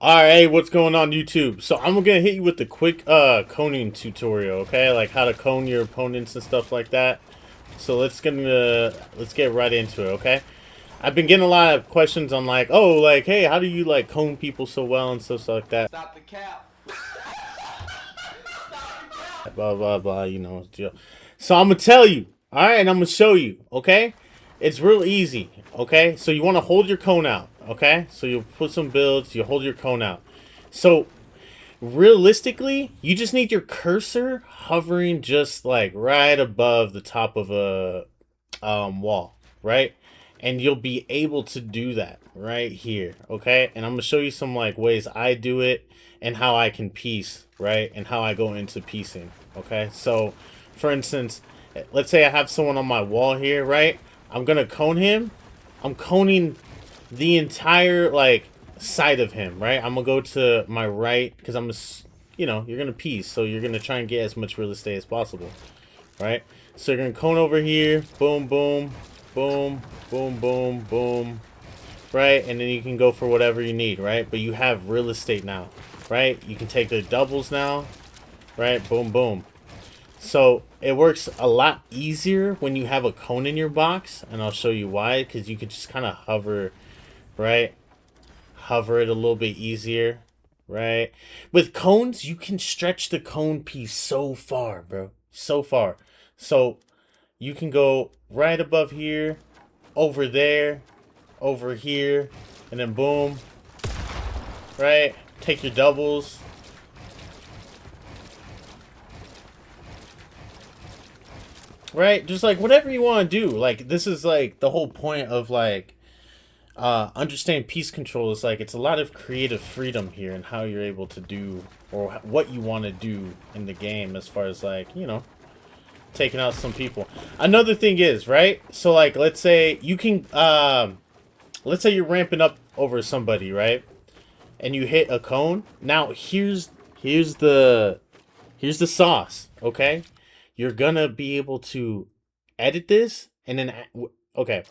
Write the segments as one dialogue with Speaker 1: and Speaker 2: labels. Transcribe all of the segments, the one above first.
Speaker 1: Alright, what's going on YouTube? So I'm gonna hit you with the quick coning tutorial, okay? Like how to cone your opponents and stuff like that. So let's get right into it, okay? I've been getting a lot of questions on like, oh, like, hey, how do you like cone people so well and stuff like that?
Speaker 2: Stop the cap.
Speaker 1: Blah blah blah, you know. So I'm gonna tell you, alright, and I'm gonna show you, okay? It's real easy, okay? So you wanna hold your cone out, okay? So you put some builds, you hold your cone out. So realistically, you just need your cursor hovering just like right above the top of a wall, right? And you'll be able to do that right here, okay? And I'm gonna show you some like ways I do it and how I can piece, right? And how I go into piecing, okay? So, for instance, let's say I have someone on my wall here, right? I'm gonna cone him. I'm coning the entire like side of him, right? I'm gonna go to my right because you know, you're gonna piece, so you're gonna try and get as much real estate as possible, right? So you're gonna cone over here, boom, boom, boom, boom, boom, boom, right? And then you can go for whatever you need, right? But you have real estate now, right? You can take the doubles now, right? Boom, boom. So it works a lot easier when you have a cone in your box, and I'll show you why. Because you could just kind of hover, right? Hover it a little bit easier, right? With cones, you can stretch the cone piece so far, bro. So far. So you can go right above here, over there, over here, and then boom, right? Take your doubles. Right? Just like whatever you want to do. Like this is like the whole point of like understand piece control is like it's a lot of creative freedom here and how you're able to do or what you want to do in the game as far as like, you know, taking out some people. Another thing is, right? So like let's say you can let's say you're ramping up over somebody, right? And you hit a cone. Now here's the here's the sauce, okay? You're gonna be able to edit this and then okay.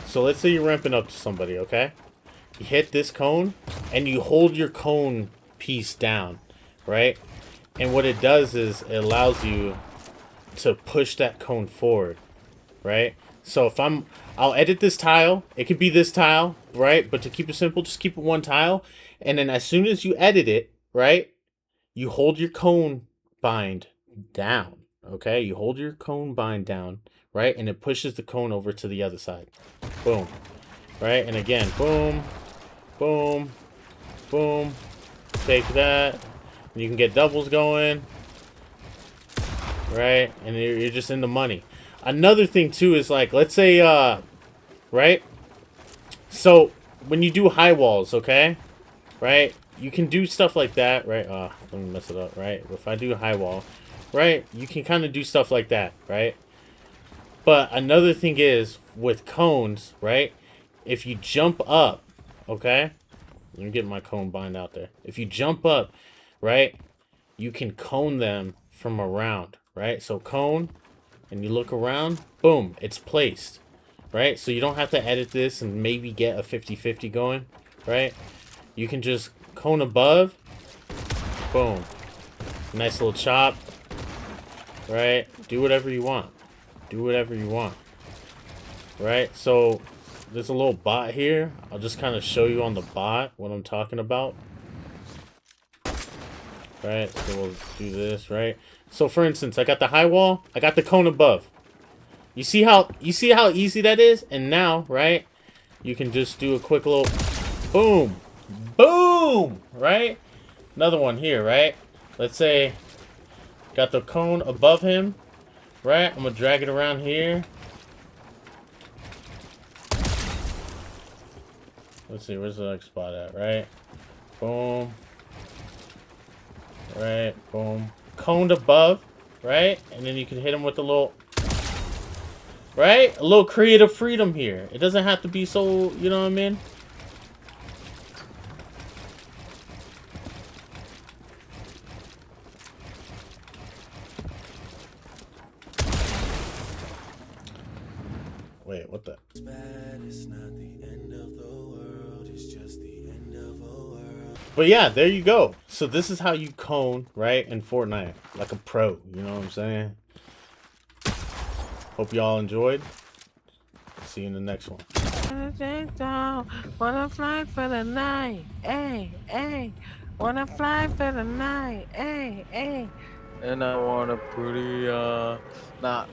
Speaker 1: So let's say you're ramping up to somebody, okay? You hit this cone and you hold your cone piece down, right? And what it does is it allows you to push that cone forward, right? So I'll edit this tile. It could be this tile, right? But to keep it simple, just keep it one tile. And then as soon as you edit it, right? You hold your cone bind down, okay? You hold your cone bind down, right? And it pushes the cone over to the other side. Boom. Right? And again, boom, boom, boom. Take that. And you can get doubles going. Right? And you're just in the money. Another thing, too, is like, let's say, right? So, when you do high walls, okay? Right? You can do stuff like that, right? Let me mess it up, right? If I do high wall, right? You can kind of do stuff like that, right? But another thing is, with cones, right? If you jump up, okay? Let me get my cone bind out there. If you jump up, right? You can cone them from around, right? So cone, and you look around, boom, it's placed, right? So you don't have to edit this and maybe get a 50-50 going, right? You can just cone above, boom. Nice little chop, right? Do whatever you want. Do whatever you want, right? So there's a little bot here. I'll just kind of show you on the bot what I'm talking about. Right, so we'll do this, right? So for instance, I got the high wall, I got the cone above. You see how easy that is? And now, right, you can just do a quick little boom. Boom! Right? Another one here, right? Let's say got the cone above him, right? I'm gonna drag it around here. Let's see, where's the next spot at, right? Boom. Right, boom. Coned above, right? And then you can hit him with a little... Right? A little creative freedom here. It doesn't have to be so, you know what I mean? Wait, what the... But yeah, there you go. So this is how you cone, right, in Fortnite. Like a pro, you know what I'm saying? Hope y'all enjoyed. See you in the next one.
Speaker 2: Wanna fly for the night, hey, hey. Wanna fly for the night, hey, hey. And I want a pretty, nah,